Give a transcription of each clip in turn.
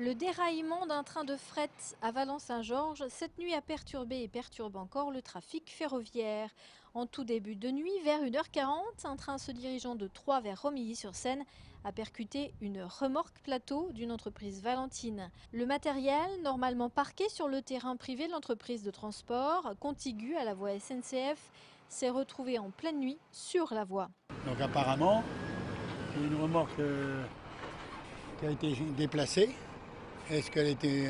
Le déraillement d'un train de fret à Valence-Saint-Georges cette nuit a perturbé et perturbe encore le trafic ferroviaire. En tout début de nuit, vers 1h40, un train se dirigeant de Troyes vers Romilly-sur-Seine a percuté une remorque plateau d'une entreprise valentine. Le matériel, normalement parqué sur le terrain privé de l'entreprise de transport, contigu à la voie SNCF, s'est retrouvé en pleine nuit sur la voie. Donc apparemment, c'est une remorque qui a été déplacée. Est-ce qu'elle était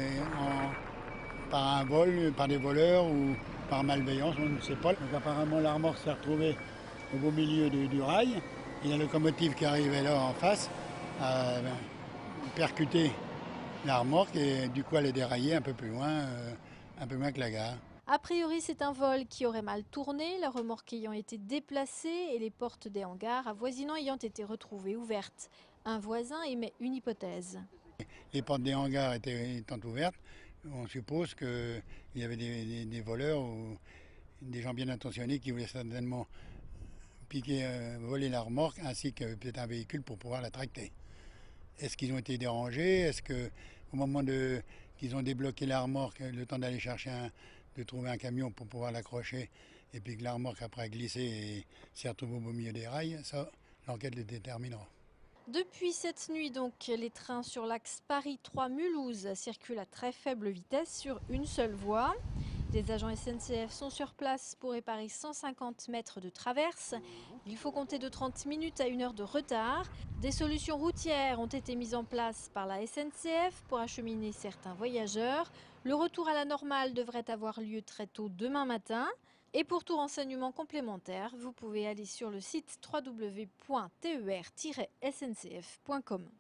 par un vol, par des voleurs ou par malveillance, on ne sait pas. Donc apparemment la remorque s'est retrouvée au beau milieu du rail. Et la locomotive qui arrivait là en face a percuté la remorque et du coup elle est déraillée un peu moins que la gare. A priori, c'est un vol qui aurait mal tourné, la remorque ayant été déplacée et les portes des hangars avoisinants ayant été retrouvées ouvertes. Un voisin émet une hypothèse. Les portes des hangars étant ouvertes, on suppose qu'il y avait des voleurs ou des gens bien intentionnés qui voulaient certainement voler la remorque ainsi que peut-être un véhicule pour pouvoir la tracter. Est-ce qu'ils ont été dérangés? Est-ce qu'au moment qu'ils ont débloqué la remorque, le temps d'aller de trouver un camion pour pouvoir l'accrocher, et puis que la remorque après a glissé et s'est retrouvée au beau milieu des rails, ça, l'enquête le déterminera. Depuis cette nuit, donc, les trains sur l'axe Paris-3-Mulhouse circulent à très faible vitesse sur une seule voie. Des agents SNCF sont sur place pour réparer 150 mètres de traverse. Il faut compter de 30 minutes à 1 heure de retard. Des solutions routières ont été mises en place par la SNCF pour acheminer certains voyageurs. Le retour à la normale devrait avoir lieu très tôt demain matin. Et pour tout renseignement complémentaire, vous pouvez aller sur le site www.ter-sncf.com.